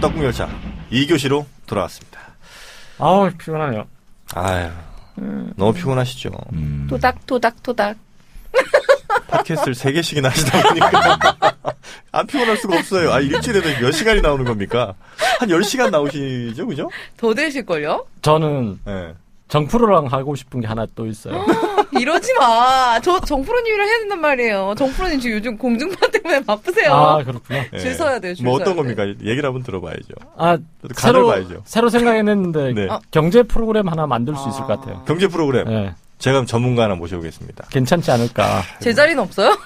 떡국열차 2교시로 돌아왔습니다. 아우, 피곤하네요. 아유, 너무 피곤하시죠. 토닥. 팟캐스트를 3개씩이나 하시다 보니까 안 피곤할 수가 없어요. 일주일에도 몇 시간이 나오는 겁니까? 한 10시간 나오시죠, 그죠? 더 되실걸요? 저는 네. 정프로랑 하고 싶은 게 하나 또 있어요. 이러지 마. 저 정프로님이랑 해야 된단 말이에요. 정프로님 지금 요즘 공중파 때문에 바쁘세요. 아, 그렇구나. 줄 서야 돼요, 줄 뭐 서야 어떤 돼. 겁니까? 얘기를 한번 들어봐야죠. 새로 봐야죠. 새로 생각해냈는데 네. 경제 프로그램 하나 만들 수 있을 것 같아요. 경제 프로그램. 네. 제가 전문가 하나 모셔오겠습니다. 괜찮지 않을까. 제 자리는 없어요?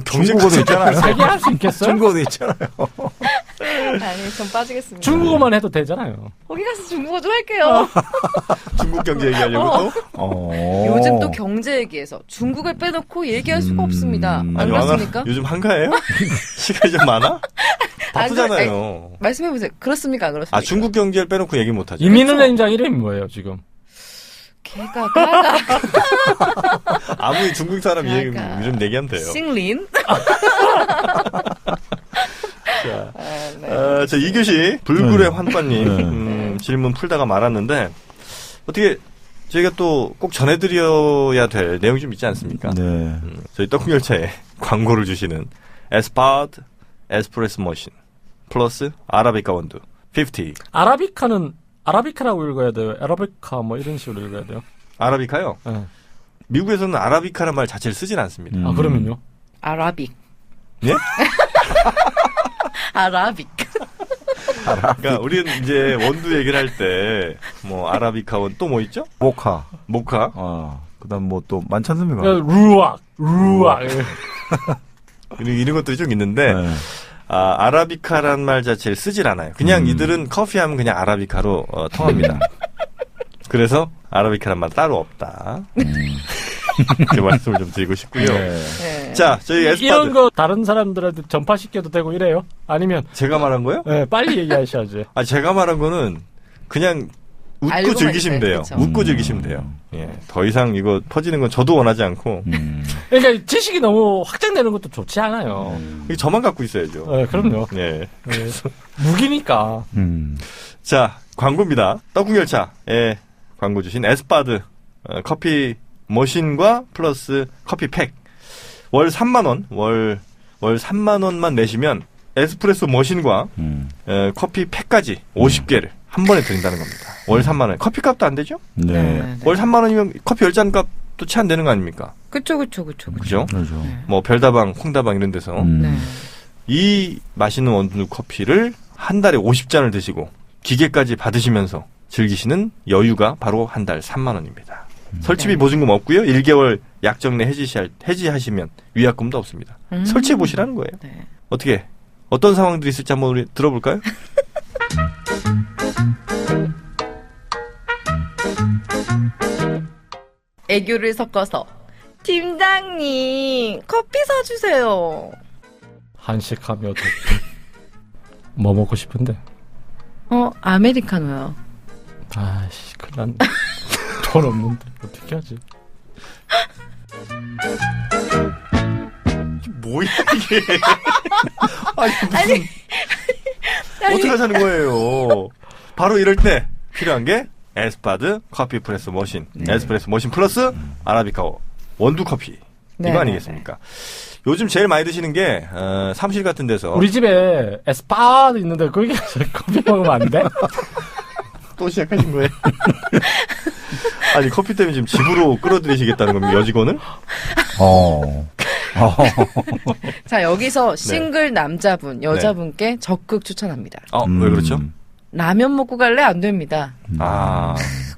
경제고도 있잖아요. 세개 할 수 있겠어요? 중국어도 있잖아요. 아니, 전 빠지겠습니다. 중국어만 해도 되잖아요. 거기 가서 중국어 좀 할게요. 중국 경제 얘기하려고 또? 요즘 또 경제 얘기에서 중국을 빼놓고 얘기할 수가 없습니다. 안 아니, 그렇습니까? 요즘 한가해요? 시간이 좀 많아? 바쁘잖아요. 말씀해보세요. 그렇습니까? 안 그렇습니까? 중국 경제를 빼놓고 얘기 못하죠. 이민은 행장 이름이 뭐예요, 지금? 개가 아무리 중국 사람 이름 얘기하면 돼요. 싱린? 자, 저 2교시 불굴의 환빠님 질문 풀다가 말았는데 어떻게 저희가 또 꼭 전해드려야 될 내용이 좀 있지 않습니까? 네. 저희 떡국열차에 광고를 주시는 에스파드 에스프레소 머신 플러스 아라비카 원두 50. 아라비카는 아라비카라고 읽어야 돼요. 아라비카 뭐 이런 식으로 읽어야 돼요. 아라비카요? 네. 미국에서는 아라비카라는 말 자체를 쓰진 않습니다. 아, 그러면요? 아라빅. 예? 아라빅. 그러니까 우리는 이제 원두 얘기를 할 때 뭐 아라비카 원 또 뭐 있죠? 모카. 그다음 뭐 또 많지 않습니까? 루악. 이런 것들이 좀 있는데 네. 아라비카란 말 자체를 쓰질 않아요. 그냥 이들은 커피 하면 그냥 아라비카로 통합니다. 그래서 아라비카란 말 따로 없다. 이렇게 말씀을 좀 드리고 싶고요. 네. 자, 저희 에스파드. 이런 거 다른 사람들한테 전파시켜도 되고 이래요? 아니면 제가 말한 거요? 네, 빨리 얘기하셔야죠. 제가 말한 거는 그냥 웃고 알고만 즐기시면 있어요. 돼요. 그쵸. 웃고 즐기시면 돼요. 예, 더 이상 이거 퍼지는 건 저도 원하지 않고 그러니까 지식이 너무 확장되는 것도 좋지 않아요. 이게 저만 갖고 있어야죠. 네, 그럼요. 예. 네. 무기니까. 자, 광고입니다. 떡국열차에 광고 주신 에스파드 커피 머신과 플러스 커피 팩. 월 3만원, 월 3만원만 내시면 에스프레소 머신과 커피 팩까지 50개를 한 번에 드린다는 겁니다. 월 3만원. 커피값도 안 되죠? 네. 월 3만원이면 커피 10잔 값도 채 안 되는 거 아닙니까? 그쵸. 그죠? 그렇죠. 뭐 별다방, 콩다방 이런 데서 네. 이 맛있는 원두 커피를 한 달에 50잔을 드시고 기계까지 받으시면서 즐기시는 여유가 바로 한 달 3만 원입니다. 설치비 보증금 없고요. 1개월 약정 내 해지하시면 위약금도 없습니다. 설치해 보시라는 거예요. 네. 어떻게 어떤 상황들이 있을지 한번 우리 들어볼까요? 애교를 섞어서 팀장님 커피 사주세요. 한식하면 어떻게. 뭐 먹고 싶은데? 아메리카노요. 아이씨, 큰일 났네. 돈 없는데 어떻게 하지? 뭐야 이게? 아니 어떻게 하자는 거예요? 바로 이럴 때 필요한 게 에스파드 커피 프레소 머신, 에스프레소 머신 플러스 아라비카 원두 커피 이거 아니겠습니까? 요즘 제일 많이 드시는 게 사무실 같은 데서 우리 집에 에스파드 있는데 거기 가서 커피 먹으면 안 돼? 또 시작하신 거예요? 아니 커피 때문에 지금 집으로 끌어들이시겠다는 겁니까 여직원을? 자, 여기서 싱글 남자분, 여자분께 적극 추천합니다. 왜 그렇죠? 라면 먹고 갈래? 안 됩니다. 우리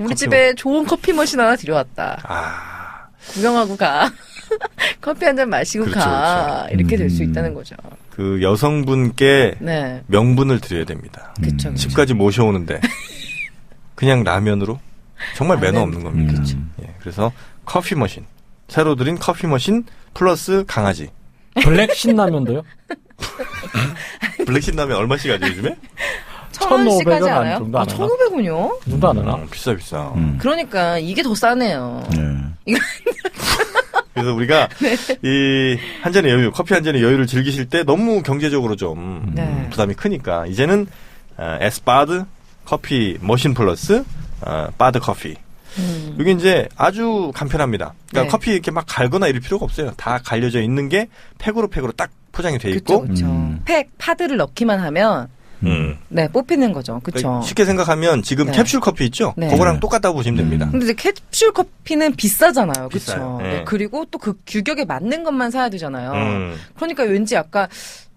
커피 집에 좋은 커피 머신 하나 들여왔다. 구경하고 가. 커피 한 잔 마시고 그렇죠, 가. 이렇게 될 수 있다는 거죠. 그 여성분께 네. 명분을 드려야 됩니다. 그쵸. 집까지 모셔오는데 그냥 라면으로 정말 매너 없는 겁니다. 그쵸. 예, 그래서 커피 머신 새로 들인 커피 머신 플러스 강아지. 블랙 신라면도요? 블랙 신라면 얼마씩 하죠 요즘에? 1,500원 하지 1,500원 않아요? 정도 안 하나? 1,500원이요? 그 정도 안 하나? 비싸. 그러니까 이게 더 싸네요. 네. 그래서 우리가 이 한 잔의 여유, 커피 한 잔의 여유를 즐기실 때 너무 경제적으로 좀 네. 부담이 크니까 이제는 에스바드 커피 머신 플러스 바드 커피. 이게 이제 아주 간편합니다. 그러니까 네. 커피 이렇게 막 갈거나 이럴 필요가 없어요. 다 갈려져 있는 게 팩으로 딱 포장이 돼 있고. 그렇죠. 팩 파드를 넣기만 하면 네 뽑히는 거죠. 그렇죠. 그러니까 쉽게 생각하면 지금 네. 캡슐 커피 있죠? 네. 그거랑 똑같다고 보시면 됩니다. 근데 이제 캡슐 커피는 비싸잖아요. 비싸요. 그렇죠. 네. 네. 그리고 또 그 규격에 맞는 것만 사야 되잖아요. 음. 그러니까 왠지 약간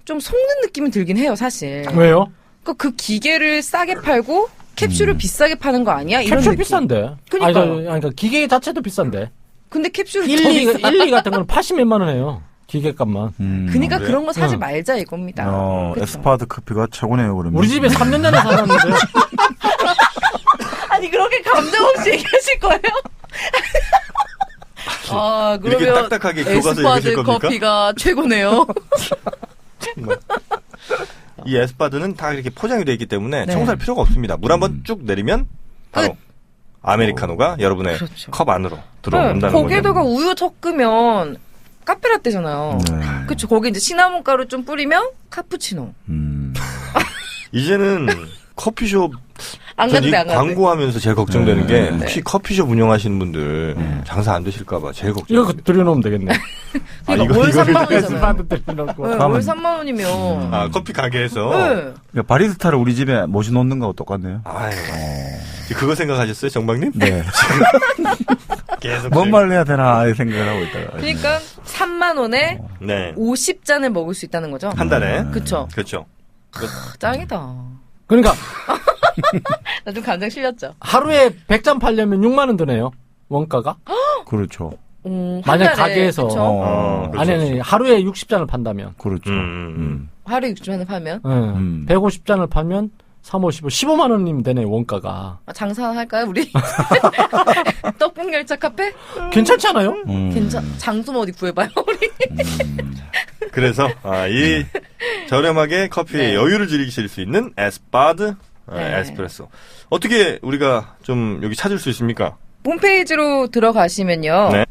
좀 속는 느낌이 들긴 해요, 사실. 왜요? 그러니까 그 기계를 싸게 팔고 캡슐을 비싸게 파는 거 아니야? 이런 캡슐 느낌. 비싼데. 그러니까요. 아니, 그러니까 기계 자체도 비싼데. 근데 캡슐을 1, 2 같은 거는 80몇만 원 해요. 기계값만. 그러니까 그래요? 그런 거 사지 응. 말자 이겁니다. 그쵸? 에스파드 커피가 최고네요, 그러면. 우리 집에 3년 전에 사놨는데. 아니 그렇게 감정 없이 얘기하실 거예요? 아 이렇게 그러면 딱딱하게 교과서 읽으실 에스파드 겁니까? 커피가 최고네요. 정말. 이 에스파드는 다 이렇게 포장이 되어 있기 때문에 네. 청소할 필요가 없습니다. 물 한번 쭉 내리면 바로 아메리카노가 여러분의 그렇죠. 컵 안으로 네, 들어온다는 거기에다가 거죠. 우유 섞으면 카페라떼잖아요. 네. 그쵸. 거기 이제 시나몬 가루 좀 뿌리면 카푸치노. 이제는 커피숍 안 전 가도 이 돼, 안 가도 돼. 광고하면서 제일 걱정되는 게 네. 혹시 커피숍 운영하시는 분들 장사 안 되실까봐 제일 이거 걱정입니다. 들여놓으면 되겠네. 그러니까 월 3만 원이잖아요. 에스파드 들여놓고. 네, 월 3만 원이면. 아 커피 가게에서 네. 그러니까 바리스타를 우리 집에 모셔놓는 거하고 똑같네요. 아유 그거 생각하셨어요, 정박님? 네. 계속 뭔 말을 해야 되나 이 생각을 하고 있다가. 그러니까 3만 원에 네. 50잔을 먹을 수 있다는 거죠. 한 달에 그쵸. 그렇죠. 짱이다. 그러니까 나 좀 감정 실렸죠. 하루에 100잔 팔려면 6만 원 드네요. 원가가. 그렇죠. 한 만약 달에, 가게에서 그쵸? 그렇죠. 아니 하루에 60잔을 판다면. 그렇죠. 하루에 6주만에 팔면 응. 150잔을 팔면 3, 5, 15, 15만 원이면 되네 원가가. 장사할까요 우리? 떡국 열차 카페? 괜찮지 않아요? 괜찮. 장소 어디 구해봐요 우리. 그래서 이 저렴하게 커피의 네. 여유를 즐기실 수 있는 에스파드 네. 에스프레소. 어떻게 우리가 좀 여기 찾을 수 있습니까? 홈페이지로 들어가시면요. 네.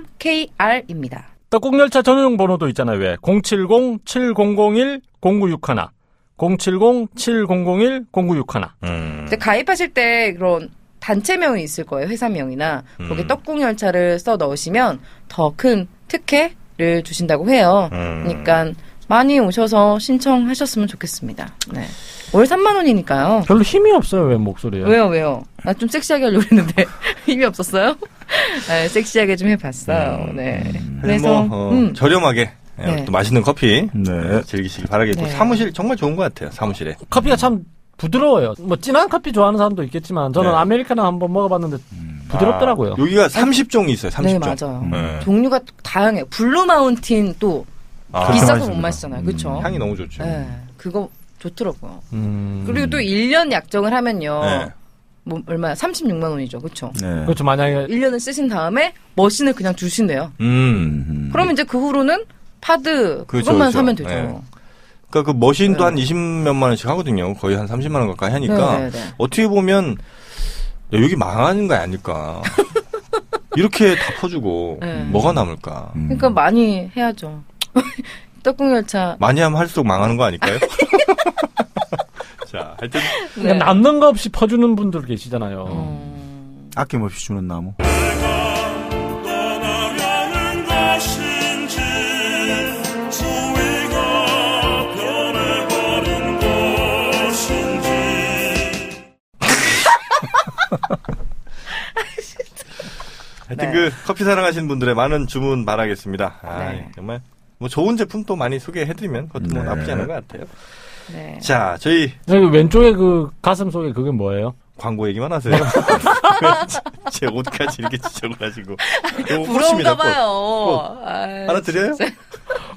www.esep.co.kr입니다. 떡국열차 전용 번호도 있잖아요. 왜? 070-7001-0961 070-7001-0961 근데 가입하실 때 그런 단체명이 있을 거예요. 회사명이나. 거기 떡국열차를 써 넣으시면 더 큰 특혜를 주신다고 해요. 그러니까 많이 오셔서 신청하셨으면 좋겠습니다. 네. 월 3만 원이니까요. 별로 힘이 없어요. 왜 목소리에. 왜요? 나 좀 섹시하게 하려고 했는데 힘이 없었어요? 네, 섹시하게 좀 해봤어요. 네. 그래서 저렴하게 네. 또 맛있는 커피 네. 즐기시기 바라겠고 네. 사무실 정말 좋은 것 같아요. 사무실에. 커피가 참 부드러워요. 뭐 진한 커피 좋아하는 사람도 있겠지만 저는 네. 아메리카노 한번 먹어봤는데 부드럽더라고요. 여기가 30종이 있어요. 30종. 네, 맞아요. 네. 종류가 다양해요. 블루 마운틴 또 아, 비싸서 맛있습니다. 못 마시잖아요. 그렇죠? 향이 너무 좋죠. 네. 그거 좋더라고요. 음. 그리고 또 1년 약정을 하면요. 네. 뭐 얼마야? 36만 원이죠. 그렇죠? 네. 그렇죠. 만약에 1년을 쓰신 다음에 머신을 그냥 주신대요. 그러면 이제 그 후로는 파드 그렇죠, 그것만 그렇죠. 사면 되죠. 네. 그러니까 그 머신도 네. 한 20몇만 원씩 하거든요. 거의 한 30만 원 가까이 하니까 네, 네, 네. 어떻게 보면 야, 여기 망하는 거 아닐까. 이렇게 다 퍼주고 네. 뭐가 남을까. 그러니까 많이 해야죠. 떡국열차. 많이 하면 할수록 망하는 거 아닐까요? 자, 하여튼 네. 남는 거 없이 퍼주는 분들 계시잖아요. 아낌없이 주는 나무. 떠나려는 것인지 소위가 변해버린 것인지 하여튼 네. 그 커피 사랑하시는 분들의 많은 주문 바라겠습니다. 네. 정말 뭐 좋은 제품 또 많이 소개해드리면 그것도 뭐 네. 나쁘지 않은 것 같아요. 네. 자, 저희 여기 왼쪽에 그 가슴 속에 그게 뭐예요? 광고 얘기만 하세요. 제 옷까지 이렇게 지적을 하시고. 이거 부러운가 꽃입니다, 꽃. 봐요. 아유, 하나 드려요? 진짜.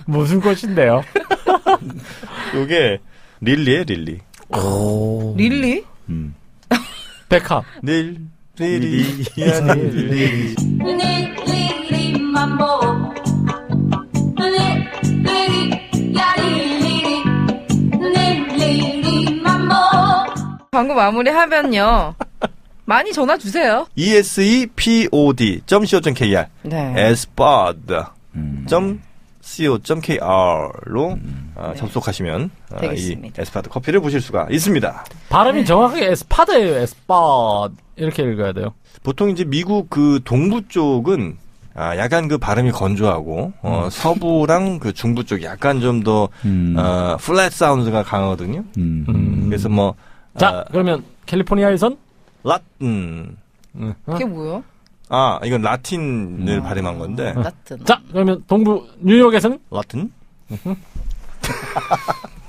무슨 꽃인데요? 요게 릴리에 릴리. 릴리? 백합. 릴리야 릴리. 리리 맘보 리리 야리리리 리리 맘보 광고 마무리하면요. 많이 전화 주세요. espod.co.kr 네. espod.co.kr로 접속하시면 이 되겠습니다. 에스파드 커피를 보실 수가 있습니다. 발음이 정확하게 에스파드예요. 에스파드 이렇게 읽어야 돼요. 보통 이제 미국 그 동부 쪽은 약간 그 발음이 건조하고 서부랑 그 중부 쪽이 약간 좀 더 플랫 사운드가 강하거든요. 그래서 뭐 자, 그러면 캘리포니아에선 라틴 그게 뭐예요? 이건 라틴을 발음한 건데 라틴. 자, 그러면 동부 뉴욕에서는 라틴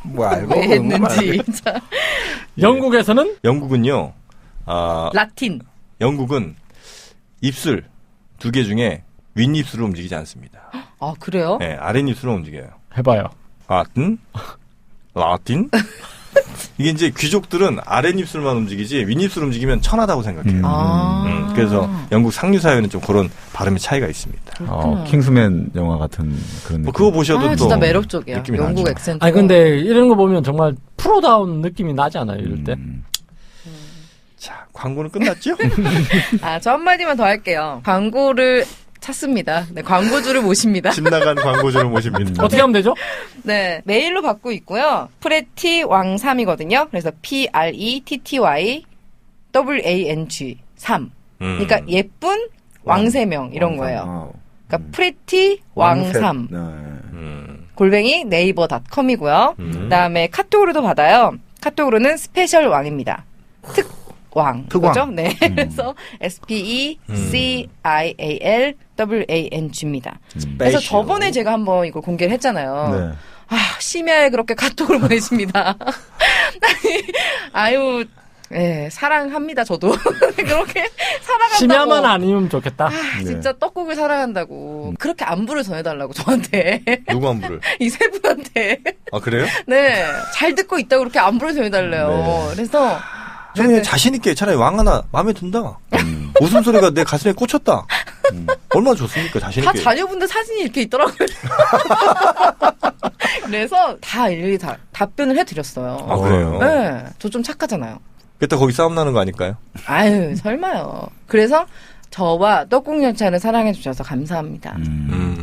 뭐 알고 왜 했는지. 자, 영국에서는 영국은요. 라틴. 영국은 입술 2개 중에 윗입술을 움직이지 않습니다. 아, 그래요? 네, 아랫입술을 움직여요. 해봐요. 라틴? 이게 이제 귀족들은 아랫입술만 움직이지 윗입술 움직이면 천하다고 생각해요. 그래서 영국 상류 사회는 좀 그런 발음의 차이가 있습니다. 킹스맨 영화 같은 그런 느낌. 그거 보셔도 또 진짜 매력적이야. 느낌이 영국 나죠. 액센트. 아니 근데 이런 거 보면 정말 프로다운 느낌이 나지 않아요, 이럴 때? 자, 광고는 끝났죠? 저 한마디만 더 할게요. 광고를 찾습니다. 네, 광고주를 모십니다. 집 나간 광고주를 모십니다. 어떻게 하면 되죠? 네, 메일로 받고 있고요. 프레티 왕3이거든요. 그래서 PRETTY WANG 3. 그러니까 예쁜 왕세명 이런 거예요. 그러니까 프레티 왕3 골뱅이 네이버.com이고요. 그다음에 카톡으로도 받아요. 카톡으로는 스페셜 왕입니다. 특왕. 특왕. 그죠? 네. 그래서 SPECIALWANG입니다. 그래서 저번에 제가 한번 이거 공개를 했잖아요. 네. 심야에 그렇게 카톡을 보내십니다. 아유, 예, 사랑합니다, 저도. 그렇게 사랑한다고. 심야만 아니면 좋겠다. 진짜 떡국을 사랑한다고. 그렇게 안부를 전해달라고, 저한테. 누구 안부를? 이 세 분한테. 아, 그래요? 네. 잘 듣고 있다고 그렇게 안부를 전해달래요. 네. 그래서. 좀 자신있게 차라리 왕 하나 마음에 든다. 웃음소리가 내 가슴에 꽂혔다. 얼마나 좋습니까, 다 자신있게. 자녀분들 사진이 이렇게 있더라고요. 그래서 다 일일이 다 답변을 해드렸어요. 아, 그래요? 네. 저 좀 착하잖아요. 그때 거기 싸움 나는 거 아닐까요? 아유, 설마요. 그래서 저와 떡국열차를 사랑해주셔서 감사합니다.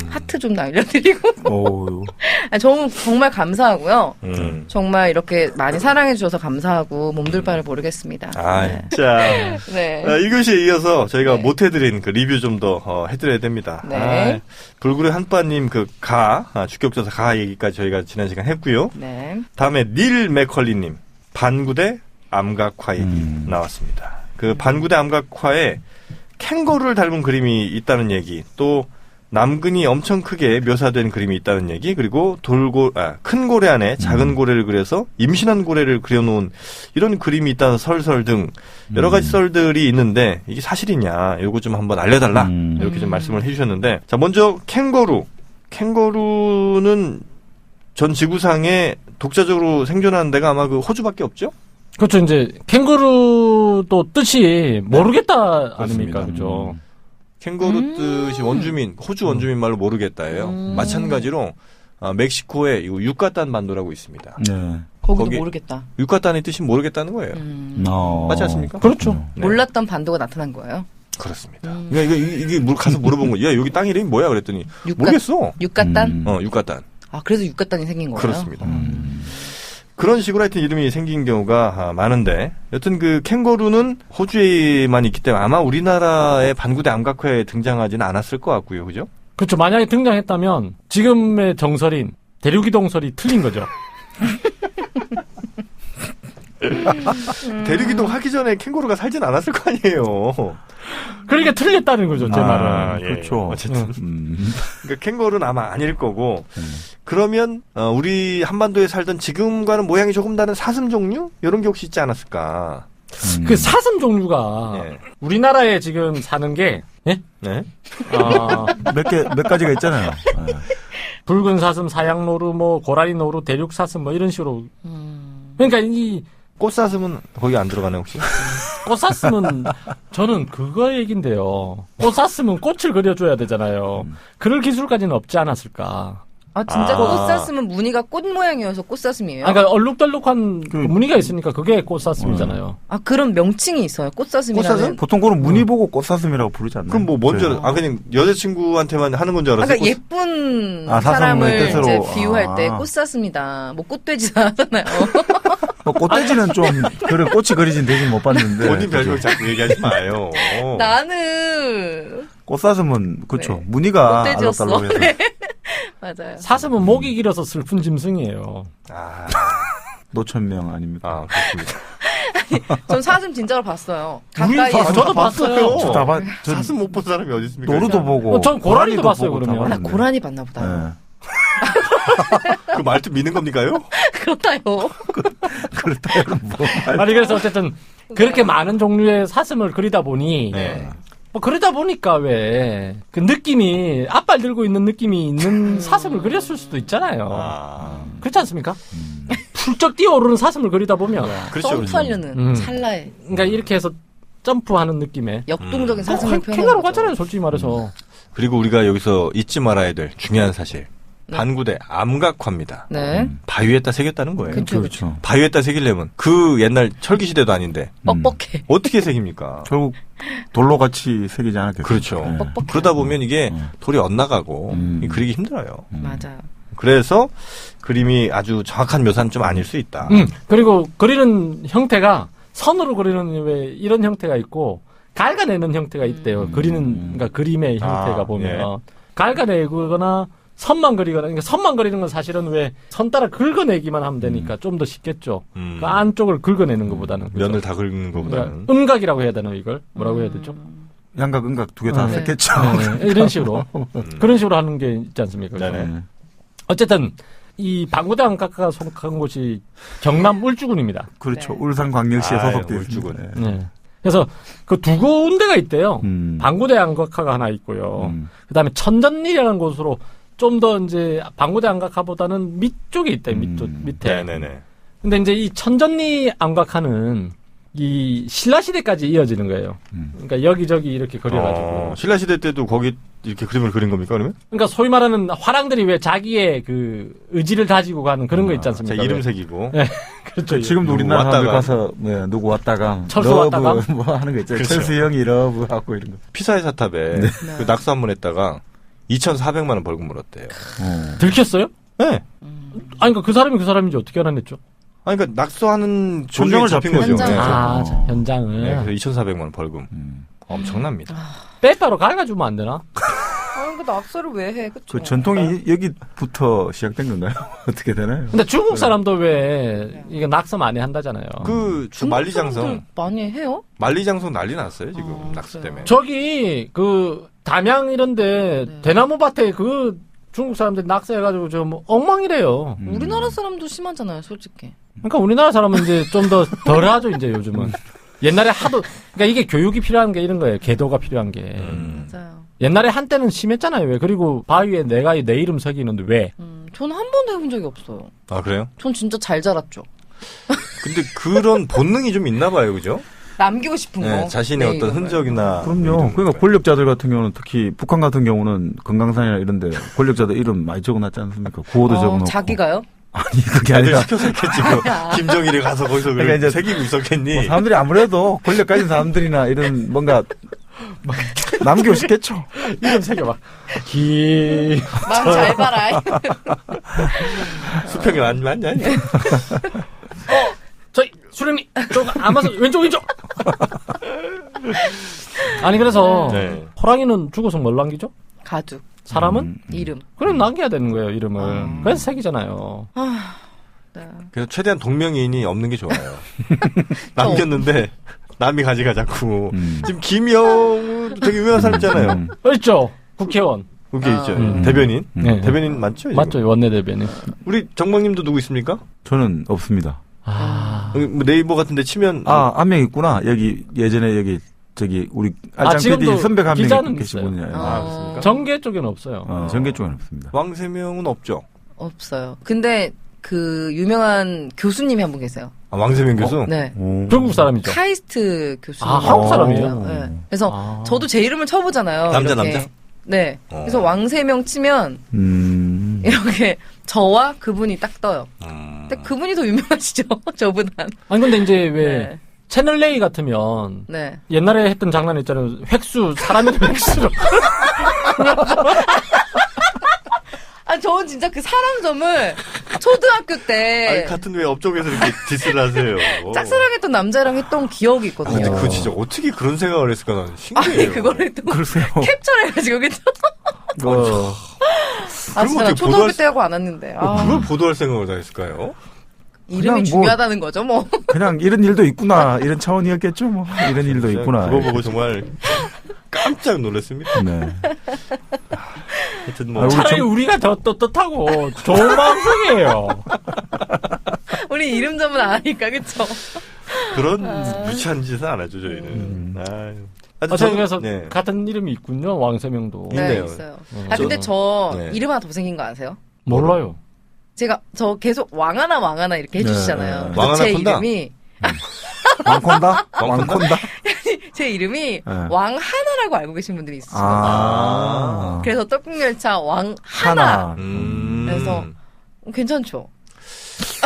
하트 좀 날려드리고. 정말 감사하고요. 정말 이렇게 많이 사랑해주셔서 감사하고 몸둘 바를 모르겠습니다. 네. 자, 네. 1교시에 이어서 저희가 네. 못해드린 그 리뷰 좀 더 해드려야 됩니다. 네. 불구리 한빠님 주격조사 가 얘기까지 저희가 지난 시간 했고요. 네. 다음에 닐 맥컬리님 반구대 암각화 얘기 나왔습니다. 그 반구대 암각화에 캥거루를 닮은 그림이 있다는 얘기, 또 남근이 엄청 크게 묘사된 그림이 있다는 얘기, 그리고 큰 고래 안에 작은 고래를 그려서 임신한 고래를 그려놓은 이런 그림이 있다는 설설 등 여러 가지 썰들이 있는데 이게 사실이냐, 요거 좀 한번 알려달라 이렇게 좀 말씀을 해주셨는데, 자 먼저 캥거루는 전 지구상에 독자적으로 생존하는 데가 아마 그 호주밖에 없죠? 그렇죠. 이제 캥거루도 뜻이 모르겠다 아닙니까? 그죠. 캥거루 뜻이 호주 원주민 말로 모르겠다예요. 마찬가지로 멕시코에 이 유카탄 반도라고 있습니다. 네. 거기도 거기- 모르겠다. 유카탄의 뜻이 모르겠다는 거예요. 맞지 않습니까? 그렇죠. 네. 몰랐던 반도가 나타난 거예요. 그렇습니다. 그러니까 이게 가서 물어본 거야. 여기 땅 이름이 뭐야? 그랬더니 모르겠어. 육가단? 유카탄. 그래서 육가단이 생긴 거예요? 그렇습니다. 그런 식으로 하여튼 이름이 생긴 경우가 많은데, 여튼 그 캥거루는 호주에만 있기 때문에 아마 우리나라의 반구대 암각화에 등장하지는 않았을 것 같고요. 그죠? 그렇죠. 만약에 등장했다면 지금의 정설인 대륙이동설이 틀린 거죠. 대륙이동 하기 전에 캥거루가 살진 않았을 거 아니에요. 그러니까 틀렸다는 거죠, 제 말은. 예. 그렇죠. 어쨌든. 그러니까 캥거루는 아마 아닐 거고, 그러면, 우리 한반도에 살던 지금과는 모양이 조금 다른 사슴 종류? 이런 게 혹시 있지 않았을까? 그 사슴 종류가 예. 우리나라에 지금 사는 게, 예? 네. 몇 가지가 있잖아요. 붉은 사슴, 사양노루, 고라니 노루, 대륙 사슴, 이런 식으로. 그러니까 이 꽃사슴은 거기 안 들어가네, 혹시? 꽃사슴은 저는 그거 얘긴데요. 꽃사슴은 꽃을 그려줘야 되잖아요. 그럴 기술까지는 없지 않았을까. 아 진짜 아. 꽃사슴은 무늬가 꽃 모양이어서 꽃사슴이에요? 아, 그러니까 얼룩덜룩한 그 무늬가 있으니까 그게 꽃사슴이잖아요. 아 그런 명칭이 있어요. 꽃사슴이라는. 꽃사슴? 보통 그는 무늬 보고 꽃사슴이라고 부르지 않나요? 그럼 뭐 뭔지 알아? 아 그냥 여자친구한테만 하는 건 줄 알았어요. 그러니까 예쁜 아, 사슴의 사람을 뜻으로. 이제 비유할 때 아. 꽃사슴이다. 뭐 꽃돼지도 하잖아요. 뭐 꽃돼지는 좀 그런 꽃이 그려진 돼지 못 봤는데. 본인 별명 자꾸 얘기하지 마요. 나는 꽃사슴은 그렇죠. 네. 무늬가 꽃돼지였어. 알록달록해서. 네. 맞아요. 사슴은 목이 길어서 슬픈 짐승이에요. 아, 노천명 아닙니까? 아 그렇습니다. 전 사슴 진짜로 봤어요. 우리 가까이. 봐- 저도 봤어요. 저 다 봤, 전 사슴 못 본 사람이 어디 있습니까? 노루도 보고. 전 고라니도 봤어요, 보고 다 그러면. 나 봤는데. 고라니 봤나 보다. 네. 그 말투 미는 겁니까요? 그렇다요. 그렇다면 뭐. 아니 그래서 어쨌든 그렇게 많은 종류의 사슴을 그리다 보니 네. 뭐 그러다 보니까 왜 그 느낌이 앞발 들고 있는 느낌이 있는 사슴을 그렸을 수도 있잖아요. 아, 그렇지 않습니까? 훌쩍 뛰어오르는 사슴을 그리다 보면 그렇죠. 그렇죠. 점프하려는 찰나에 그러니까 이렇게 해서 점프하는 느낌의 역동적인 사슴을 표현하는 캥거루 거죠. 같잖아요, 솔직히 말해서. 그리고 우리가 여기서 잊지 말아야 될 중요한 사실. 네. 반구대 암각화입니다. 네. 바위에다 새겼다는 거예요. 그쵸. 그렇죠. 바위에다 새기려면 그 옛날 철기 시대도 아닌데 뻑뻑해. 어떻게 새깁니까? 결국 돌로 같이 새기지 않았겠어요. 그렇죠. 네. 뻑뻑해. 그러다 보면 이게 돌이 엇나가고 그리기 힘들어요. 맞아요. 그래서 그림이 아주 정확한 묘사는 좀 아닐 수 있다. 그리고 그리는 형태가 선으로 그리는 왜 이런 형태가 있고 갉아내는 형태가 있대요. 그러니까 그림의 형태가 아, 보면 예. 갉아내거나 선만 그리거나 그러니까 선만 그리는 건 사실은 왜 선 따라 긁어내기만 하면 되니까 좀 더 쉽겠죠. 그 안쪽을 긁어내는 것보다는 그죠? 면을 다 긁는 것보다는. 그러니까 음각이라고 해야 되나 이걸 뭐라고 해야 되죠? 양각, 음각 두 개 다 네. 썼겠죠. 네, 이런 식으로 그런 식으로 하는 게 있지 않습니까? 그죠? 네네. 어쨌든 이 방구대 안각화가 속한 곳이 경남 울주군입니다. 그렇죠. 네. 울산광역시에 아유, 소속돼 울주군. 있습니다. 네. 그래서 그 두 군데가 있대요. 음. 방구대 안각화가 하나 있고요. 음. 그다음에 천전리라는 곳으로 좀 더 이제 방구대 안각화보다는 밑쪽에 있대요. 밑에. 네네네. 근데 이제 이 천전리 안각화는 이 신라시대까지 이어지는 거예요. 그러니까 여기저기 이렇게 그려가지고. 신라시대 때도 거기 이렇게 그림을 그린 겁니까, 그러면? 그러니까 소위 말하는 화랑들이 왜 자기의 그 의지를 가지고 가는 그런 거 있지 자, 않습니까? 이름 왜? 새기고. 네, 그렇죠. 지금도 누구 우리나라 사람들 왔다가. 가서 네, 누구 왔다가 철수 러브 왔다가? 뭐 하는 거 있잖아요. 그렇죠. 철수형이 러브 하고 이런 거. 피사의 사탑에 그 낙수 한 번 했다가 2,400만 원 벌금 물었대요. 들켰어요? 네. 아니, 그러니까 그 사람이 그 사람인지 어떻게 알아냈죠? 아니, 그러니까 낙수하는 현장을 조경을 잡힌 잡힌 거죠. 현장. 네. 아, 현장을. 네, 그래서 2,400만 원 벌금. 엄청납니다. 빼따로 갈가주면 안 되나? 아, 그 낙서를 왜 해? 그쵸? 그 전통이 여기부터 시작된 건가요? 어떻게 되나요? 근데 중국 사람도 왜 이거 낙서 많이 한다잖아요. 저 중국 만리장성. 사람들 많이 해요? 만리장성 난리 났어요, 지금. 낙수 그래요. 때문에. 저기 그 담양 이런데 네. 대나무 밭에 그 중국 사람들이 낙서해가지고 저 뭐 엉망이래요. 우리나라 사람도 심하잖아요, 솔직히. 그러니까 우리나라 사람은 이제 좀 더 덜하죠 이제 요즘은. 옛날에 하도 그러니까 이게 교육이 필요한 게 이런 거예요. 계도가 필요한 게. 맞아요. 옛날에 한때는 심했잖아요. 왜? 그리고 바위에 내가 내 이름 새기는데 왜? 저는 한 번도 해본 적이 없어요. 아, 그래요? 전 진짜 잘 자랐죠. 근데 그런 본능이 좀 있나 봐요, 그죠? 남기고 싶은 거. 네, 자신의 네, 어떤 이런 흔적이나. 그럼요. 그러니까 권력자들 같은 경우는 특히 북한 같은 경우는 금강산이나 이런데 권력자들 이름 많이 적어놨지 않습니까? 구호도 적어놓고. 자기가요? 아니 그게 애들 아니라 시켜서 했겠지. 김정일이 가서 거기서 그러니까 이제 새기고 있었겠니? 뭐 사람들이 아무래도 권력 가진 사람들이나 이런 뭔가 남기고 싶겠죠. 이름 새겨봐. 기. 마음 잘 봐라. 수평이 맞냐? 저희 수령님 저 아마서 왼쪽. 아니 그래서 네. 호랑이는 죽어서 뭘 남기죠? 가죽, 사람은? 이름. 그럼 남겨야 되는 거예요 이름을. 그래서 새기잖아요. 네. 그래서 최대한 동명이인이 없는 게 좋아요. 남겼는데 남이 가져가자고. 지금 김영우 되게 유명한 사람 있잖아요. 있죠. 국회의원. 그게 있죠. 음. 대변인. 네. 대변인 맞죠? 지금? 맞죠 원내대변인. 우리 정광님도 누구 있습니까? 저는 없습니다. 여기 뭐 네이버 같은데 치면 한 명 있구나. 여기 예전에 여기 저기 우리 알짱 지금도 PD 선배가 한 기자는 명 계신 있어요. 분이에요. 그렇습니까? 정계 쪽에는 없어요. 전개 쪽은 없습니다. 왕세명은 없죠. 없어요. 근데 그 유명한 교수님이 한 분 계세요. 아, 왕세명 교수. 네. 오. 중국 사람이죠. 카이스트 교수님. 아, 한국 사람이에요? 네. 그래서 저도 제 이름을 쳐보잖아요. 남자, 이렇게. 남자? 네. 그래서 왕세명 치면 이렇게 저와 그분이 딱 떠요. 근데 그분이 더 유명하시죠, 저보단. 아니 근데 이제 왜 네. 채널 A 같으면 네. 옛날에 했던 장난 있잖아요. 획수 사람이 획수로. 아, 저는 진짜 그 사람점을 초등학교 때 아니, 같은 왜 업종에서 이렇게 디스를 하세요? 짝사랑했던 남자랑 했던 기억이 있거든요. 근데 그거 진짜 어떻게 그런 생각을 했을까 나는 신기해요. 아니, 그거를 또 글쎄요. 캡처를 해가지고, 그죠? 뭐, 아, 그런 진짜 거 나 어떻게 초등학교 보도할- 때 하고 안 왔는데. 아, 그걸 보도할 생각을 다 했을까요? 이름이 그냥 뭐- 중요하다는 거죠, 뭐. 그냥 이런 일도 있구나. 이런 차원이었겠죠. 뭐. 이런 일도 진짜 있구나. 그거 보고 정말 깜짝 놀랐습니다. 네. 하여튼 뭐 아, 차라리 우리가 더 떳떳하고 좋은 방송이에요. 우리 이름점은 아니까, 그쵸? 그런 무시한 짓은 안 하죠 저희는. 아유. 하여튼 저희 저는- 그래서 네. 같은 이름이 있군요. 왕세명도. 네, 있네요. 있어요. 아, 근데 저는- 저 네. 이름 하나 더 생긴 거 아세요? 몰라요. 제가, 저 계속 왕하나 이렇게 해주시잖아요. 네. 그래서 왕하나 제 콘다? 이름이, 왕콘다? 왕콘다? 왕콘다? 제 이름이 네. 왕하나라고 알고 계신 분들이 있으시거든요. 아. 그래서 떡국열차 왕하나. 하나. 그래서 괜찮죠?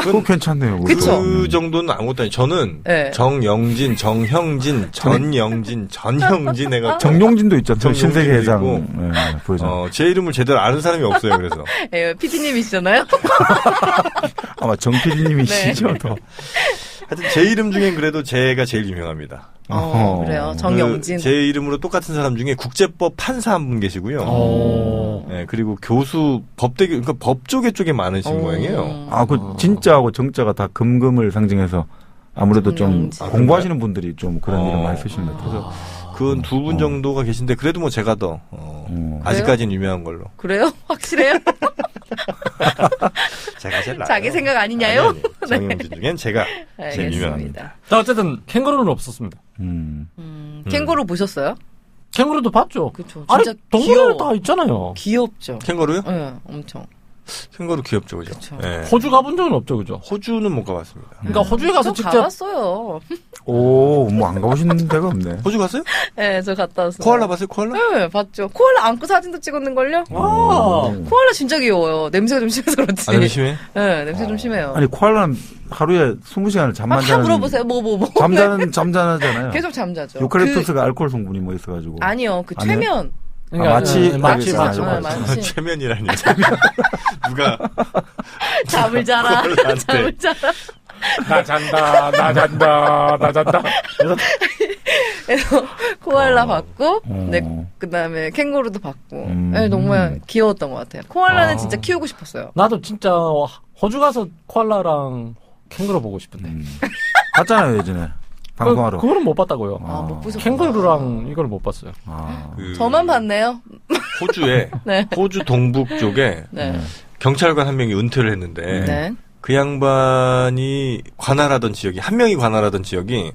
그거 괜찮네요. 그쵸? 그 정도는 아무것도 아니. 저는 네. 정영진, 정형진, 전영진, 전형진 해가 정용진도 있잖아요. 정용진도 신세계 회장. 있고. 네, 보여줘. 제 이름을 제대로 아는 사람이 없어요. 그래서 예, PD님이시잖아요? 아마 정 PD님이시죠, 더. 하여튼 제 이름 중엔 그래도 제가 제일 유명합니다. 그래요. 정영진. 제 이름으로 똑같은 사람 중에 국제법 판사 한 분 계시고요. 오. 네, 그리고 교수 법대교 그러니까 법조계 쪽에 많으신 모양이에요. 아, 그 진짜하고 정자가 다 금금을 상징해서 아무래도 좀 정영진. 공부하시는 분들이 좀 그런 이름 많이 쓰시는 것 같아요. 그래서 그건 두 분 정도가 계신데 그래도 뭐 제가 더 아직까지는 유명한 걸로. 그래요? 확실해요? 제가 제일 나아요. 자기 생각 아니냐요? 네. 정영진 중엔 제가 제일 유명합니다. 알겠습니다. 자, 어쨌든 캥거루는 없었습니다. 캥거루 보셨어요? 캥거루도 봤죠. 그쵸. 아니, 진짜 동물 귀여워. 다 있잖아요. 귀엽죠? 캥거루요? 네, 엄청. 캥거루 귀엽죠, 그죠? 그쵸. 네. 호주 가본 적은 없죠, 그죠? 호주는 못 가봤습니다. 그러니까 호주에 가서 저 직접 가봤어요. 오, 뭐 안 가보시는 데가 없네. 호주 갔어요? 네, 저 갔다 왔어요. 코알라 봤어요, 코알라? 네, 봤죠. 코알라 안고 사진도 찍었는걸요? 아, 코알라 진짜 귀여워요. 냄새가 좀 심해서 그렇지. 안 심해? 네, 냄새 좀 심해요. 아니, 코알라는 하루에 20시간을 잠만 다 자는. 물어보세요. 뭐. 잠자잖아요. 계속 잠자죠. 유칼립투스가 알코올 성분이 뭐 있어가지고. 아니요, 그 아니에요? 최면. 그러니까 마치- 마치 마치. 맞죠. 최면이라니. 누가 잠을 자라. 코알라한테. 잠을 자라. 나 잔다, 나 잔다, 나 잔다. 그래서 코알라 봤고, 어. 네, 그 다음에 캥거루도 봤고, 네, 정말 귀여웠던 것 같아요. 코알라는 진짜 키우고 싶었어요. 나도 진짜 호주 가서 코알라랑 캥거루 보고 싶은데. 봤잖아요, 예전에. 방송하러. 그거는 못 봤다고요. 아, 못 보셨구나. 캥거루랑 이걸 못 봤어요. 아. 그 저만 봤네요. 호주에 네. 호주 동북 쪽에 네. 경찰관 한 명이 은퇴를 했는데 네. 그 양반이 관할하던 지역이 한 명이 관할하던 지역이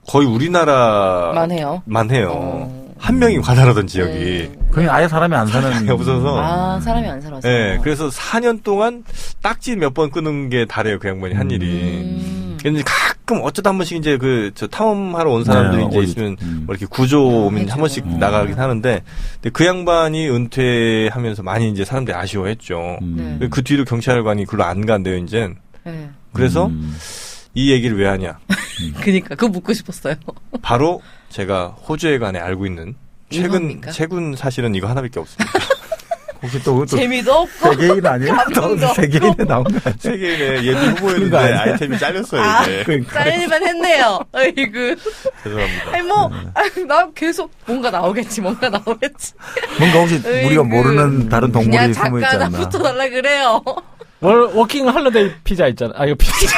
거의 우리나라만 해요. 해요. 한 명이 관할하던 지역이. 그냥 아예 사람이 안 사는. 없어서. 아, 사람이 안 살아서. 네, 그래서 4년 동안 딱지 몇 번 끄는 게 다래요, 그 양반이 한 일이. 근데 가끔 어쩌다 한 번씩 이제 저 탐험하러 온 사람들이 네, 이제 어디- 있으면 뭐 이렇게 구조민 해주고. 한 번씩 나가긴 하는데, 근데 그 양반이 은퇴하면서 많이 이제 사람들이 아쉬워했죠. 네. 그 뒤로 경찰관이 글로 안 간대요, 이제. 네. 그래서 이 얘기를 왜 하냐. 그니까, 그거 묻고 싶었어요. 바로 제가 호주에 관해 알고 있는 이겁니까? 최근 사실은 이거 하나밖에 없습니다. 혹시 또 재미도 없고. 세계인 아니에요? 감동도 없고. 세계인에 나온 거 아니야? 세계인의 예비 그런 후보였는데 거 아니야? 아이템이 잘렸어요, 아, 이제. 잘릴만 했네요. 아이고. 죄송합니다. 아니, 뭐, 나 계속 뭔가 나오겠지. 뭔가 나오겠지. 뭔가 혹시 우리가 으이구. 모르는 다른 동물이 그냥 숨어 있지 잠깐 나 않나? 붙어달라 그래요. 워킹 할러데이 피자 있잖아. 아, 이거 피자.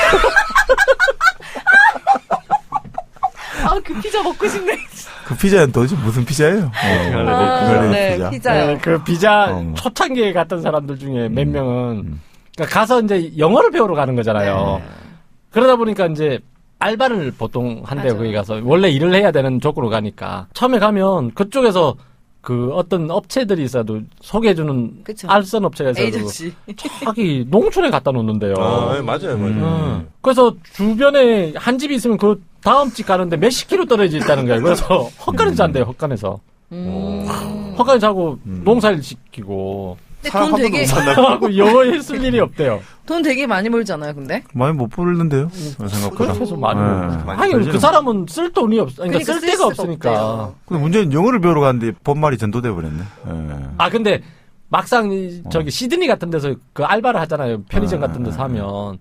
아, 그 피자 먹고 싶네. 그 피자는 도대체 무슨 피자예요? 네, 피자. 피자요. 네, 그 비자 어. 초창기에 갔던 사람들 중에 몇 명은 그러니까 가서 이제 영어를 배우러 가는 거잖아요. 그러다 보니까 이제 알바를 보통 한대요. 맞아요. 거기 가서 원래 일을 해야 되는 쪽으로 가니까 처음에 가면 그쪽에서 그 어떤 업체들이 있어도 소개해주는 그쵸. 알선 업체가 있어도 에이전시. 자기 농촌에 갖다 놓는데요. 네, 맞아요, 맞아요. 그래서 주변에 한 집이 있으면 그 다음 집 가는데 몇십 킬로 떨어져 있다는 거예요. 그래서 헛간에서 잔대요, 헛간에서. 헛간에 자고 농사일 시키고. 근데 사람 돈 한 번도 되게 못 만나고. 하고 영어에 쓸 일이 없대요. 돈 되게 많이 벌잖아요. 근데 많이 못 부르는데요. 생각보다. 그래서 많이 네. 먹는 많이 아니 벌지는 그 사람은 쓸 돈이 없, 그러니까 쓸 쓸 데가 수가 없으니까. 없대요. 근데 문제는 영어를 배우러 갔는데 본말이 전도돼 버렸네. 아 근데 막상 저기 시드니 같은 데서 그 알바를 하잖아요. 편의점 같은 데서 하면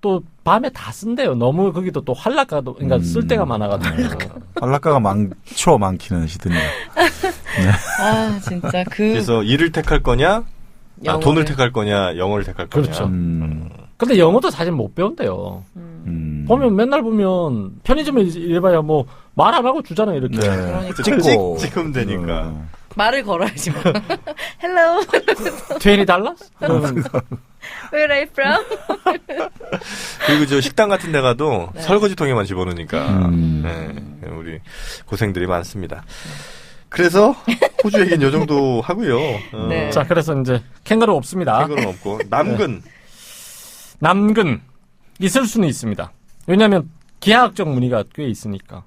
또 밤에 다 쓴대요. 너무 거기도 또 활락가도 그러니까 쓸 데가 많아가지고. 한락가가 많기는 시드니. 아 진짜 그래서 일을 택할 거냐, 영어를. 돈을 택할 거냐, 영어를 택할 거냐. 그렇죠. 근데 영어도 사실 못 배운대요. 보면 맨날 보면 편의점에 일해봐야 뭐 말 안 하고 주잖아요 이렇게. 네. 찍고 찍으면 되니까. 말을 걸어야지 뭐. Hello, $20? where are you from? 그리고 저 식당 같은 데 가도 설거지통에만 집어넣으니까 네, 우리 고생들이 많습니다. 그래서 호주 얘기는 요 정도 하고요. 네. 자 그래서 이제 캥거루 없습니다. 캥거루는 없고 남근. 남근 있을 수는 있습니다. 왜냐하면 기하학적 무늬가 꽤 있으니까.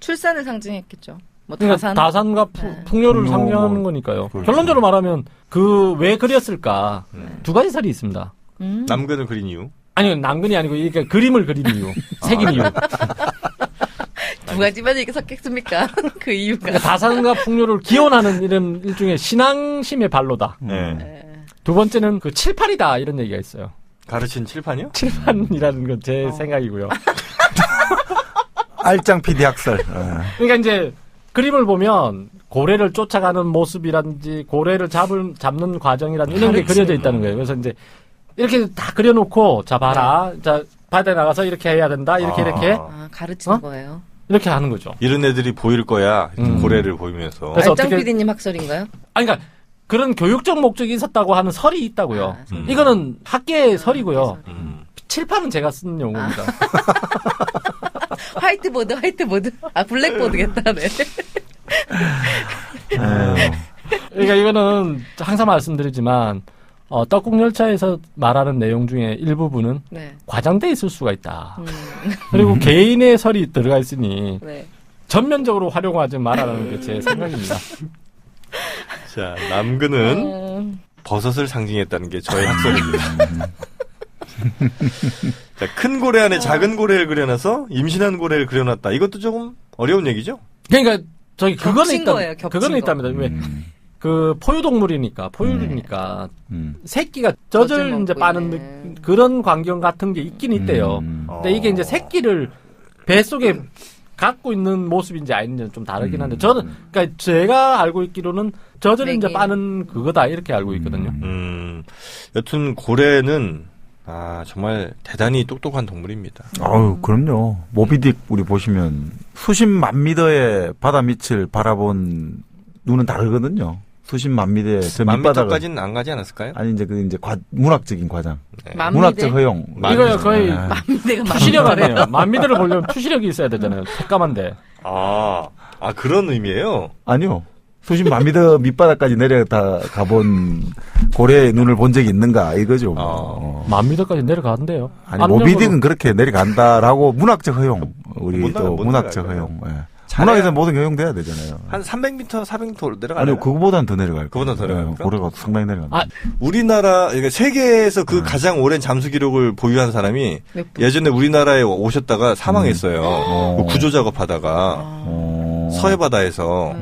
출산을 상징했겠죠. 뭐 그러니까 다산과 풍요를 풍요, 상징하는 뭐, 거니까요. 그렇죠. 결론적으로 말하면 그 왜 그렸을까 두 가지 설이 있습니다. 남근을 그린 이유. 아니요 남근이 아니고 이게 그림을 그린 이유, 새긴 이유. 두 가지만 이렇게 섞였습니까? 그 이유가. 그러니까 다산과 풍요를 기원하는 이런 일종의 신앙심의 발로다. 네. 두 번째는 그 칠판이다 이런 얘기가 있어요. 가르친 칠판이요? 칠판이라는 건 제 생각이고요. 알짱 PD 학설. 그러니까 이제 그림을 보면 고래를 쫓아가는 모습이라든지 고래를 잡는 과정이라든지 이런 게 그려져 있다는 거예요. 그래서 이제 이렇게 다 그려놓고 자 봐라, 자 바다에 나가서 이렇게 해야 된다, 이렇게 가르치는 어? 거예요. 이렇게 하는 거죠. 이런 애들이 보일 거야. 고래를 보이면서. 그래서 알짱 어떻게- PD님 학설인가요? 아니 그러니까 그런 교육적 목적이 있었다고 하는 설이 있다고요. 이거는 학계의 설이고요. 칠판은 제가 쓴 용어입니다. 화이트보드. 아, 블랙보드겠다, 네. 그러니까 이거는 항상 말씀드리지만 떡국열차에서 말하는 내용 중에 일부분은 네. 과장돼 있을 수가 있다. 그리고 개인의 설이 들어가 있으니 네. 전면적으로 활용하지 말아라는 게 제 생각입니다. 자, 남근은 버섯을 상징했다는 게 저의 학설입니다. 자, 큰 고래 안에 작은 고래를 그려놔서 임신한 고래를 그려놨다. 이것도 조금 어려운 얘기죠? 그러니까 저기 그거는 겹친 있다. 거예요, 겹친 그거는 거. 있답니다. 왜 그 포유동물이니까 포유류니까 새끼가 젖을 젖을 이제 먹고 빠는 있네. 그런 광경 같은 게 있긴 있대요. 근데 이게 이제 새끼를 뱃 속에 갖고 있는 모습인지 아닌지는 좀 다르긴 한데 저는 그러니까 제가 알고 있기로는 젖을 이제 맥이. 빠는 그거다 이렇게 알고 있거든요. 여튼 고래는 정말 대단히 똑똑한 동물입니다. 아유, 그럼요. 모비딕 우리 보시면 수십만 미터의 바다 밑을 바라본 눈은 다르거든요. 수십만 미터의 저 만 밑바닥을. 미터까지는 안 가지 않았을까요? 아니 이제 문학적인 과장. 만미대? 문학적 허용. 이거요 거의 만미대가 투시력 아니에요. 만미대를 보려면 투시력이 있어야 되잖아요. 새까만데. 그런 의미예요? 아니요. 수십만 미터 밑바닥까지 내려다 가본 고래의 눈을 본 적이 있는가 이거죠. 만미대까지 내려가는데요. 아니 모비딕은 그렇게 내려간다라고 문학적 허용. 우리 못 또 못 문학적 내려가요. 허용. 예. 문학에서 모든 게 허용돼야 되잖아요. 한 300m, 400m 내려가요. 아니요, 그거보다는 더 내려갈 거예요. 그거보다 더 내려갈까? 고래가 상당히 내려갑니다. 우리나라, 그러니까 세계에서 그 가장 오랜 잠수 기록을 보유한 사람이 몇 분? 예전에 우리나라에 오셨다가 사망했어요. 그 구조 작업하다가 서해 바다에서.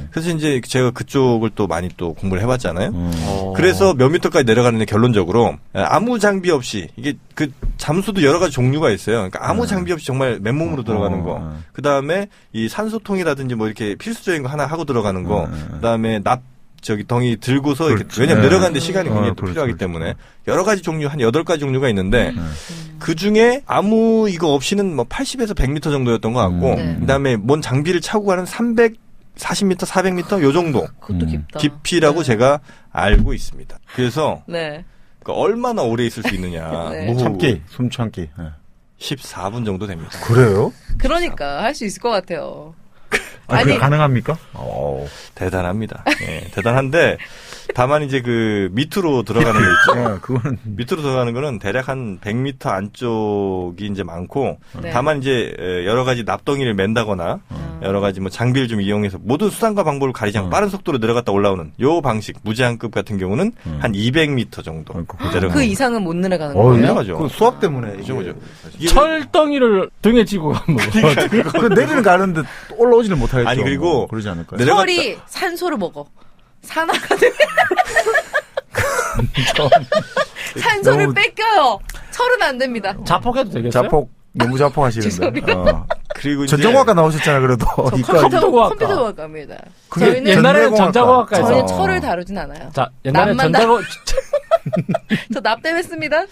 그래서 이제 제가 그쪽을 또 많이 또 공부를 해봤잖아요. 그래서 몇 미터까지 내려가는데 결론적으로 아무 장비 없이 이게 그 잠수도 여러 가지 종류가 있어요. 그러니까 아무 장비 없이 정말 맨몸으로 들어가는 거. 그 다음에 이 산소통이라든지 뭐 이렇게 필수적인 거 하나 하고 들어가는 거. 그 다음에 덩이 들고서 이렇게 그렇지. 왜냐면 네. 내려가는데 시간이 굉장히 또 그렇지, 필요하기 그렇지. 때문에 여러 가지 종류 한 8가지 종류가 있는데 그 중에 아무 이거 없이는 뭐 80에서 100m 정도였던 것 같고 그다음에 뭔 장비를 차고 가는 340m, 400m 요 정도 그것도 깊다. 깊이라고 제가 알고 있습니다. 그래서 네. 그러니까 얼마나 오래 있을 수 있느냐. 네. 무후 참기, 숨 참기. 예. 14분 정도 됩니다. 그래요? 그러니까 할 수 있을 것 같아요. 그게 아니. 가능합니까? 대단합니다. 예, 대단한데 다만 이제 그 밑으로 들어가는 거 있죠. 예, 그거는 밑으로 들어가는 거는 대략 한 100m 안쪽이 이제 많고 네. 다만 이제 여러 가지 납덩이를 맨다거나 여러 가지 뭐 장비를 좀 이용해서 모든 수단과 방법을 가리지 않고 빠른 속도로 내려갔다 올라오는 요 방식 무제한급 같은 경우는 한 200m 정도 내려가는 그 이상은 못 내려가는 어, 거예요? 내려가죠. 그 수압 때문에. 그죠, 그죠. 철덩이를 등에 지고 가면 그 내리는 가는데 올라오지는 못하겠죠. 아니, 그리고 뭐 그러지 않을까요? 내려갔다- 철이 산소를 먹어. 산화가 돼. 산소를 너무- 뺏겨요. 철은 안 됩니다. 자폭해도 되겠어요? 자폭 너무 자폭하시는데. 죄송합니다. 그리고 이제 전정과가 나오셨잖아 그래도. 저 이과 컴퓨터공학과. 컴퓨터공학과입니다. 그게 저희는 옛날에는 전자공학과에서 저희는 철을 다루진 않아요. 자, 옛날에 남만 전자고 저 납땜했습니다.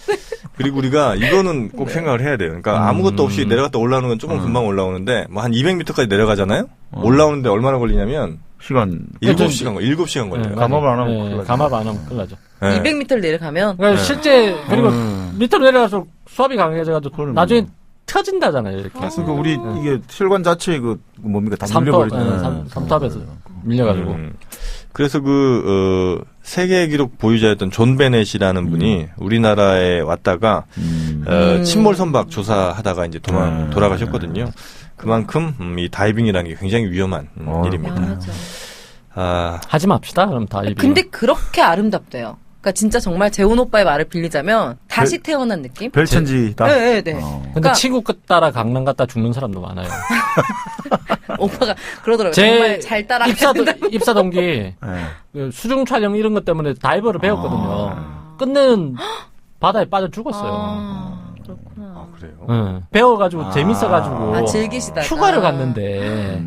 그리고 우리가 이거는 꼭 생각을 해야 돼요. 그러니까 아무것도 없이 내려갔다 올라오는 건 조금 금방 올라오는데 뭐 한 200m까지 내려가잖아요. 올라오는데 얼마나 걸리냐면 시간 7시간 걸려요. 감압을 안 하면 큰일 나죠. 감압 안 하면 큰일 나죠. 네. 200m를 내려가면 그러니까 실제 그리고 밑으로 내려가서 수압이 강해져가지고 그럼요. 나중에 터진다잖아요. 이렇게. 그러니까 우리 이게 혈관 자체에 그 뭡니까 다 삼탑, 밀려버리잖아요. 삼탑에서 밀려가지고. 그래서 세계 기록 보유자였던 존 베넷이라는 분이 우리나라에 왔다가 침몰 선박 조사하다가 이제 돌아가셨거든요. 그만큼 이 다이빙이라는 게 굉장히 위험한 일입니다. 맞아. 아, 하지 맙시다. 그럼 다 이빙. 근데 그렇게 아름답대요. 그러니까 진짜 정말 재훈 오빠의 말을 빌리자면 다시 태어난 느낌? 별천지다. 네, 네. 근데 그러니까 친구 끝 따라 강남 갔다 죽는 사람도 많아요. 오빠가 그러더라고요. 제 정말 잘 따라가야 된다고. 입사 동기 네. 그 수중 촬영 이런 것 때문에 다이버를 배웠거든요. 끝내는 바다에 빠져 죽었어요. 그렇구나. 아 그래요? 응. 배워가지고 재밌어가지고 아, 즐기시다가. 휴가를 갔는데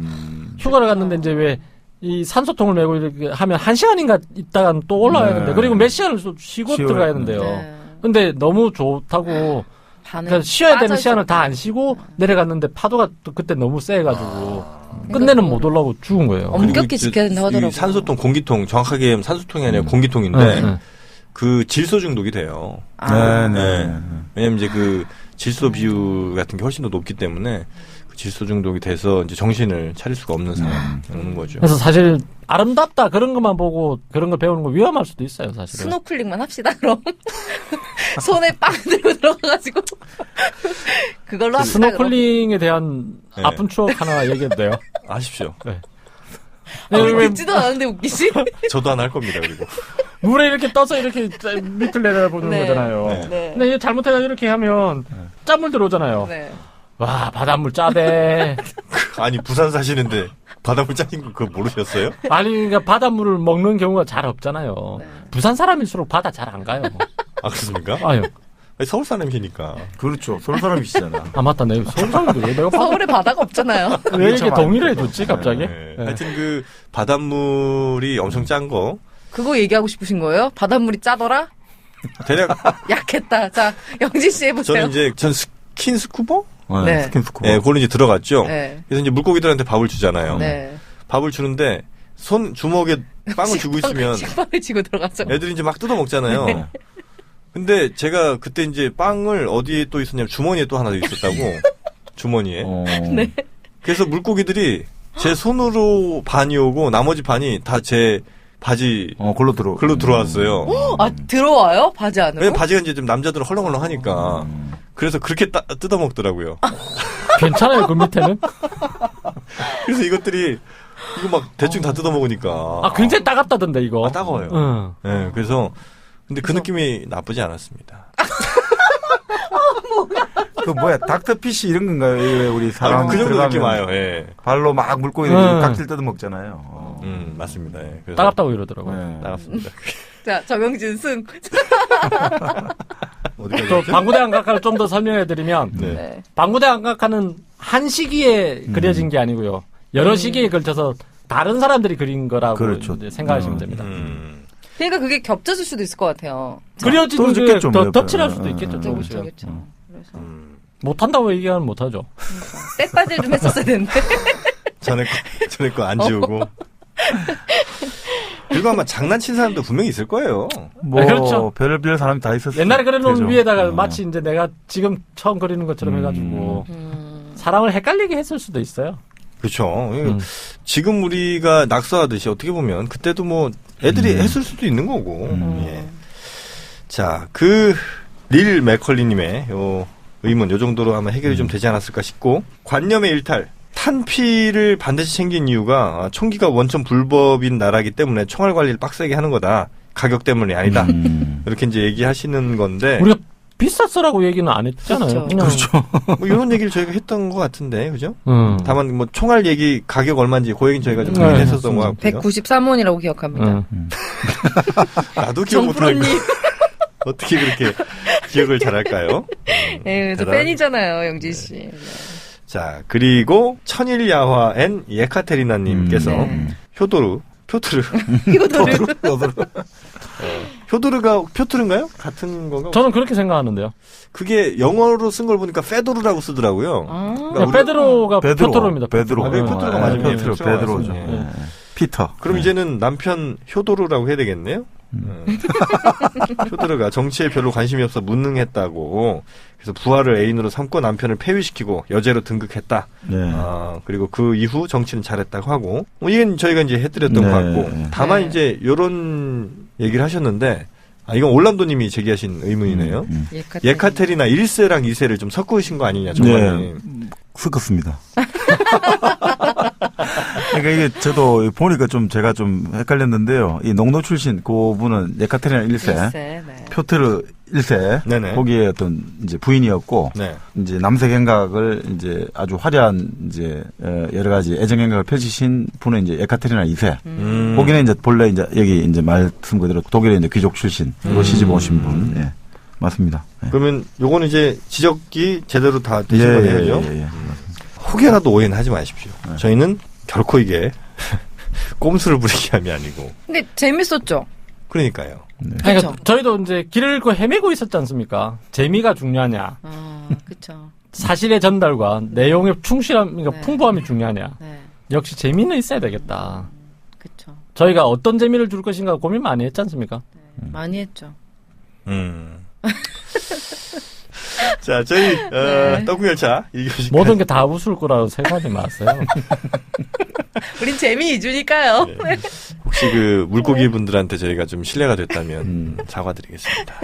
이제 왜 이 산소통을 메고 이렇게 하면 1시간인가 있다가 또 올라와야 되는데 그리고 몇 시간을 쉬고 들어가야 된대요. 네. 근데 너무 좋다고 반은 그러니까 쉬어야 되는 빠져 시간을 다 안 있었구나. 쉬고 내려갔는데 파도가 또 그때 너무 세가지고 끝내는 못 올라오고 죽은 거예요. 엄격히 그리고 지켜야 된다고 하더라고요. 이 산소통, 공기통, 정확하게 하면 산소통이 아니라 공기통인데 네. 그 질소 중독이 돼요. 네. 왜냐면 이제 그 질소 비율 같은 게 훨씬 더 높기 때문에 그 질소 중독이 돼서 이제 정신을 차릴 수가 없는 상황이 오는 거죠. 그래서 사실 아름답다 그런 것만 보고 그런 걸 배우는 거 위험할 수도 있어요, 사실은. 스노클링만 합시다, 그럼. 손에 빵 들고 들어가가지고. 그걸로 합시다. 스노클링에 대한 네. 아픈 추억 하나 얘기해도 돼요? 아십시오. 그럼. 듣지도 않았는데 웃기지? 저도 하나 할 겁니다. 그리고 물에 이렇게 떠서 이렇게 밑을 내려보는 네. 거잖아요. 네. 네. 근데 이게 잘못해서 이렇게 하면 짠물 들어오잖아요. 네. 와, 바닷물 짜대. 아니 부산 사시는데 바닷물 짜인 거 그거 모르셨어요? 아니, 그러니까 바닷물을 먹는 경우가 잘 없잖아요. 네. 부산 사람일수록 바다 잘 안 가요. 아 그렇습니까? 아유, 아니, 서울 사람이시니까. 그렇죠. 서울 사람이시잖아. 아 맞다, 내 서울 사람인데 왜 내가 서울에 바다가 없잖아요. 왜 이렇게 참 동의를 해줬지 갑자기? 네. 네. 하여튼 그 바닷물이 엄청 짠 거 그거 얘기하고 싶으신 거예요? 바닷물이 짜더라? 대략 약했다. 자, 영진 씨 해보세요. 저는 이제 전 스킨 스쿠버? 네. 스킨스쿠버. 예, 그걸로 이제 들어갔죠. 네. 그래서 이제 물고기들한테 밥을 주잖아요. 네. 밥을 주는데 주먹에 빵을 쥐고 있으면 식빵을 쥐고 들어가죠. 애들이 이제 막 뜯어 먹잖아요. 근데 제가 그때 이제 빵을 어디에 또 있었냐면 주머니에 또 하나 더 있었다고. 주머니에. 네. 그래서 물고기들이 제 손으로 반이 오고 나머지 반이 다 제 바지 글로 들어왔어요. 아, 들어와요? 바지 안으로? 왜냐면 바지가 이제 좀 남자들은 헐렁헐렁 하니까. 그래서 그렇게 뜯어 먹더라고요. 괜찮아요, 그 밑에는? 그래서 이것들이 이거 막 대충 다 뜯어 먹으니까. 아, 굉장히 따갑다던데, 이거. 아, 따가워요. 응. 네, 그래서 근데 그 느낌이 나쁘지 않았습니다. 그 뭐야 닥터피쉬 이런 건가요? 왜 우리 사람 그 정도 느낌 들어가면 와요. 예. 발로 막 물고기 각질 뜯어 먹잖아요. 맞습니다. 예. 그래서 따갑다고 이러더라고요. 네. 따갑습니다. 자, 정영진 승. 어디까지 또 했죠? 방구대 안각화를 좀 더 설명해드리면 네. 네. 방구대 안각화는 한 시기에 그려진 게 아니고요. 여러 시기에 걸쳐서 다른 사람들이 그린 거라고 그렇죠. 이제 생각하시면 됩니다. 그러니까 그게 겹쳐질 수도 있을 것 같아요. 그려진 게 떨어졌겠죠, 뭐, 더 칠할 옆에. 수도 있겠죠. 그렇죠, 조금씩은. 그렇죠. 그래서 못한다고 얘기하면 못하죠. 때빠질 좀 했었어야 되는데. 전에 거 안 지우고. 그리고 아마 장난친 사람도 분명히 있을 거예요. 뭐 그렇죠. 별별 사람이 다 있었어요. 옛날에 그려놓은 그죠. 위에다가 마치 이제 내가 지금 처음 그리는 것처럼 해가지고 사람을 헷갈리게 했을 수도 있어요. 그렇죠. 지금 우리가 낙서하듯이 어떻게 보면 그때도 뭐 애들이 했을 수도 있는 거고. 예. 자, 릴 맥컬리님의 요 의문 요 정도로 아마 해결이 좀 되지 않았을까 싶고 관념의 일탈 탄피를 반드시 챙긴 이유가 총기가 원천 불법인 나라기 때문에 총알 관리를 빡세게 하는 거다. 가격 때문이 아니다. 이렇게 이제 얘기하시는 건데 우리가 비쌌어라고 얘기는 안 했잖아요. 그렇죠. 그냥. 뭐 이런 얘기를 저희가 했던 것 같은데, 그죠? 음. 다만 뭐 총알 얘기 가격 얼마인지 그 얘기는 저희가 좀 네, 했었던 것 같고요. 193원이라고 기억합니다. 나도 기억 못하는 거 정프로님. 어떻게 그렇게 기억을 잘할까요? 예, 저 대단. 팬이잖아요, 영진 씨. 자, 그리고 천일야화엔 예카테리나님께서 표토르 표토르인가요? 같은 건가? 저는 그렇게 생각하는데요. 그게 영어로 쓴 걸 보니까 페도르라고 쓰더라고요. 아, 그러니까 우리- 페드로가 표토르입니다. 베드로. 아, 네, 페드로가 맞아요. 페드로, 페드로가 베드로죠. 맞아요. 예. 피터. 그럼 예. 이제는 남편 효도르라고 해야 되겠네요? 효도르가 정치에 별로 관심이 없어 무능했다고. 그래서 부하를 애인으로 삼고 남편을 폐위시키고 여제로 등극했다. 네. 그리고 그 이후 정치는 잘했다고 하고. 이건 저희가 이제 해드렸던 네. 것 같고. 다만 네. 이제 요런 얘기를 하셨는데, 이건 올람도님이 제기하신 의문이네요. 예카테리나 1세랑 2세를 좀 섞으신 거 아니냐, 정말님. 네. 섞었습니다. 그러니까 이게 저도 보니까 좀 제가 좀 헷갈렸는데요. 이 농노 출신 그분은 예카테리나 1세, 네. 표테르 1세, 네네. 거기에 어떤 이제 부인이었고, 네. 이제 남색 행각을 이제 아주 화려한 이제 여러 가지 애정 행각을 펼치신 분은 이제 예카테리나 2세. 거기는 이제 본래 이제 여기 이제 말씀 그대로 독일의 이제 귀족 출신으로 시집 오신 분, 예. 맞습니다. 예. 그러면 요거는 이제 지적이 제대로 다 되신 거네요. 예. 혹여라도 오해는 하지 마십시오. 저희는 결코 이게 꼼수를 부리게 함이 아니고. 근데 재밌었죠? 그러니까요. 그러니까 그쵸. 저희도 이제 길을 잃고 헤매고 있었지 않습니까? 재미가 중요하냐, 그쵸. 사실의 전달과 내용의 충실함, 그러니까 네. 풍부함이 중요하냐. 네, 역시 재미는 있어야 되겠다. 그쵸. 저희가 어떤 재미를 줄 것인가 고민 많이 했지 않습니까? 많이 했죠. 자, 저희 네. 떡국열차 1교시 모든 게 다 웃을 거라고 생각하지 마세요. 우린 재미 위주니까요. 혹시 그 물고기 분들한테 저희가 좀 신뢰가 됐다면 사과드리겠습니다.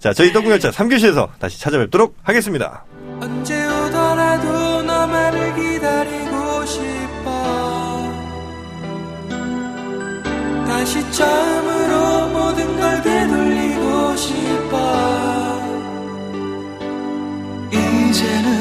자, 저희 떡국열차 3교시에서 다시 찾아뵙도록 하겠습니다. 언제 오더라도 너만을 기다리고 싶어 다시 처음으로 모든 걸 되돌리고 싶어 이제는